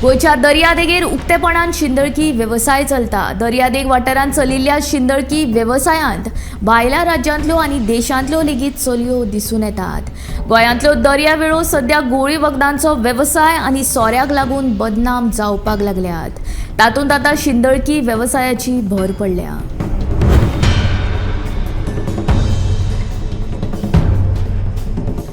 गोयच्या दर्यादेगेर उक्तेपणान शिंदळकी वेवसाय चलता। दर्यादेग वाठारांत चलिल्ल्या शिंदळकी वेवसायांत भायल्या राज्यांतल्यो आनी देशांतल्यो लेगीत चलयो दिसून येतात। गोंयांतल्यो दर्यावेळो सध्या गोळी वखदांचो वेवसाय आनी सोऱ्याक लागून बदनाम जावपाक लागल्यात। तातूंत आतां शिंदळकी वेवसायाची भर पडल्या।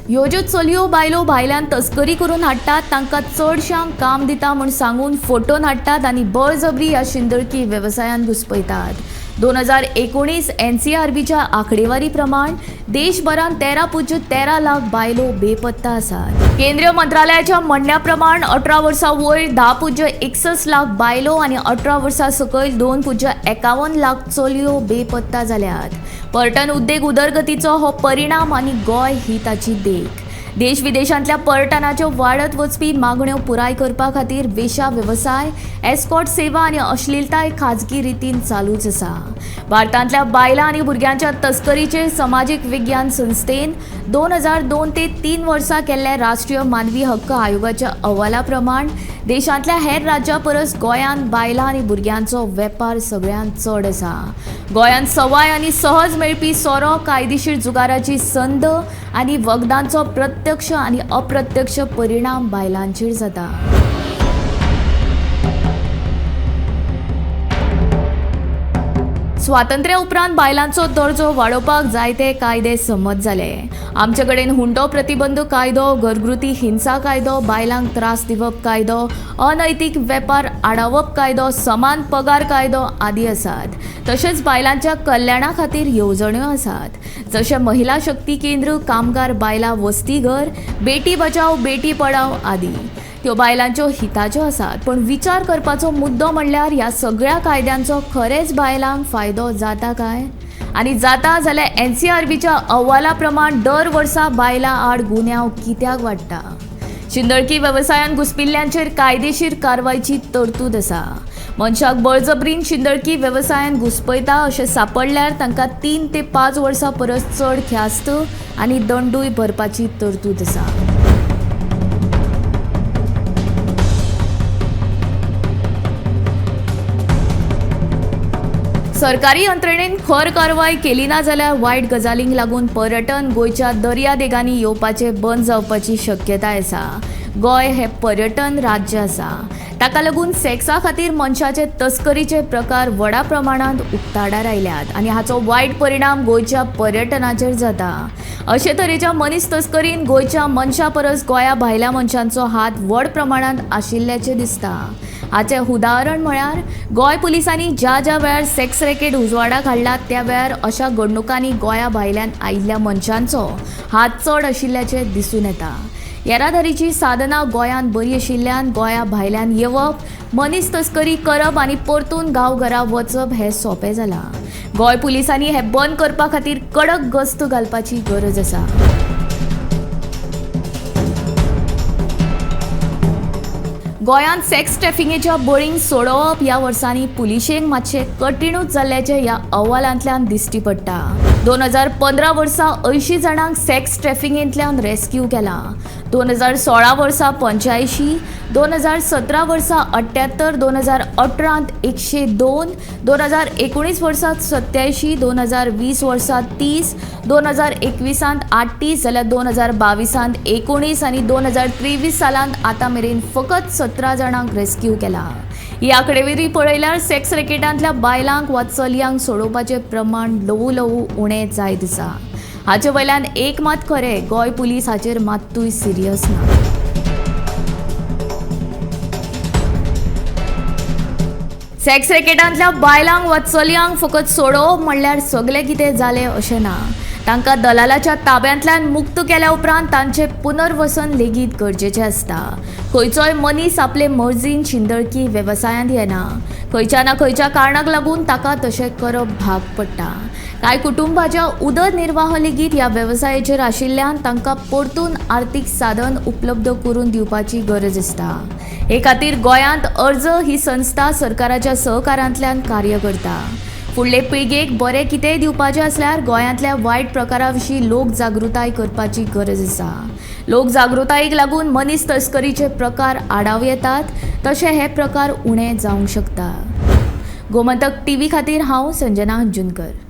ह्यो ज्यो चलयो बायलो भायल्यान तस्करी करून हाडटात तांकां चडशांक काम दिता म्हूण सांगून फोटोन हाडटात आनी बळजबरी ह्या शिंदळकी वेवसायांत घुस्पयतात। 2019 NCRBच्या आंकडेवारी प्रमाण देशभरांत 13.13 लाख बायलो बेपत्ता आसात। केंद्रीय मंत्रालयाच्या म्हणण्या प्रमाण 18 वर्सां वयर 10.61 लाख बायलो आनी 18 वर्सां सकयल 2.51 लाख चलयो बेपत्ता जाल्यात। पर्यटन उद्देग उदरगतीचो हो परिणाम आनी गोंय ही ताची देख। देश विदेशांतल्या पर्यटनाच्यो वाडत वचपी मागण्यो पुराय करपा खातीर वेश्या वेवसाय, एस्कॉर्ट सेवा आनी अश्लीलताय खाजगी रितीन चालूच आसा। भारतांतल्या बायलां आनी भुरग्यांच्या तस्करीचेर समाजीक विज्ञान संस्थेन 2002 ते 3 वर्सां केल्ल्या राष्ट्रीय मानवी हक्क आयोगाच्या अहवाला प्रमाण देशांतल्या हेर राज्यां परस गोंयांत बायलां आनी भुरग्यांचो वेपार सगळ्यांत चड आसा। गोंयांत सवाय आनी सहज मेळपी सोरो, कायदेशीर जुगाराची संद आनी वखदांचो प्रत्यक्ष आनी अप्रत्यक्ष परिणाम बायलांचेर जाता। स्वातंत्र्या उपरांत बायलांचो दर्जो वाडोवपाक जायते कायदे संमत जाले। आमचे कडेन हुंडो प्रतिबंध कायदो, घरगुती हिंसा कायदो, बायलांक त्रास दिवप कायदो, अनैतीक वेपार आडावप कायदो, समान पगार कायदो आदी आसात। तशेंच बायलांच्या कल्याणा खातीर येवजण्यो आसात, जशे महिला शक्ती केंद्र, कामगार बायलां वसतीघर, बेटी बचाव बेटी पढाव आदी। त्यो बायलांच्यो हिताच्यो आसात, पण विचार करपाचो मुद्दो म्हणल्यार ह्या सगळ्या कायद्यांचो खरेंच बायलांक फायदो जाता काय? आनी जाता जाल्यार NCRBच्या अहवाला प्रमाण दर वर्सा बायलां आड गुन्यांव कित्याक वाडटा? शिंदळकी वेवसायांत घुस्पिल्ल्यांचेर कायदेशीर कारवायची तरतूद आसा। मनशाक बळजबरीन शिंदळकी वेवसायांत घुस्पयता अशें सांपडल्यार तांकां 3 ते 5 वर्सां परस चड ख्यास्त आनी दंडूय भरपाची तरतूद आसा। सरकारी यंत्रणेन खर कारवाय केली ना जाल्यार वायट गजालींक लागून पर्यटन गोंयच्या दर्यादेगांनी येवपाचे बंद जावपाची शक्यताय आसा। गोंय हे पर्यटन राज्य आसा, ताका लागून सेक्सा खातीर मनशाचे तस्करीचे प्रकार व्हडा प्रमाणांत उक्ताडार आयल्यात आनी हाचो वायट परिणाम गोंयच्या पर्यटनाचेर जाता। अशे तरेच्या मनीस तस्करीन गोंयच्या मनशा परस गोंया भायल्या मनशांचो हात व्हड प्रमाणांत आशिल्ल्याचें दिसता। हाचें उदाहरण म्हळ्यार गोंय पुलिसांनी ज्या वेळार सेक्स रॅकेट उजवाडाक हाडला त्या वेळार अशा घडणुकांनी गोंया भायल्यान आयिल्ल्या मनशांचो हात चड आशिल्ल्याचें दिसून येता। येरादारीची साधनां गोंयांत बरी आशिल्ल्यान गोंया भायल्यान येवप, मनीस तस्करी करप आनी परतून गांवघरा वचप हें सोंपें जालां। गोंय पुलिसांनी हें बंद करपा खातीर कडक गस्त घालपाची गरज आसा। गोंयांत सेक्स ट्रॅफिकिंगेच्या बळींक सोडोवप ह्या वर्सांनी पुलिशेक मातशें कठीणूच जाल्ल्याचें ह्या अहवालांतल्यान दिश्टी पडटा। 2015 वर्सा 80 जाणांक सेक्स ट्रॅफिकिंगेंतल्यान रेस्क्यू केला। 2016 वर्सा 85, 2017 वर्सा 78, 2018 102, 2019 वर्सा 87, 2020 वर्सा 30, 2021 38 जाल्यार 2022 19 आनी 2023 सालांत आतां मेरेन फकत 17 जाणांक रेस्क्यू केला। ही आंकडेवारी पळयल्यार सेक्स रॅकेटांतल्या बायलांक वा चलयांक सोडोवपाचें प्रमाण ल्हवू उणें जायत आसा। हाचे वयल्यान एक मात खरें, गोंय पुलीस हाचेर मात्तूय सिरियस ना। सेक्स रॅकेटांतल्या बायलांक वा चलयांक फकत सोडोवप म्हणल्यार सगळें कितें जालें अशें ना। तांकां दलालाच्या ताब्यांतल्यान मुक्त केल्या उपरांत तांचें पुनर्वसन लेगीत गरजेचें आसता। खंयचोय मनीस आपले मर्जीन शिंदळकी वेवसायांत येना, खंयच्या ना खंयच्या कारणाक लागून ताका तशें करप भाग पडटा। कांय कुटुंबाच्या उदरनिर्वाह लेगीत ह्या वेवसायाचेर आशिल्ल्यान तांकां परतून आर्थीक साधन उपलब्ध करून दिवपाची गरज आसता। हे खातीर गोंयांत अर्ज ही संस्था सरकाराच्या सहकारांतल्यान कार्य करता। फुडले पिळगेक बरें कितेंय दिवपाचें आसल्यार गोंयांतल्या वायट प्रकारा विशीं लोकजागृताय करपाची गरज आसा। लोकजागृतायेक लागून मनीस तस्करीचे प्रकार आडाव येतात, तशें हे प्रकार उणे जावंक शकता. गोमंतक टीव्ही खातीर हांव संजना जुनकर.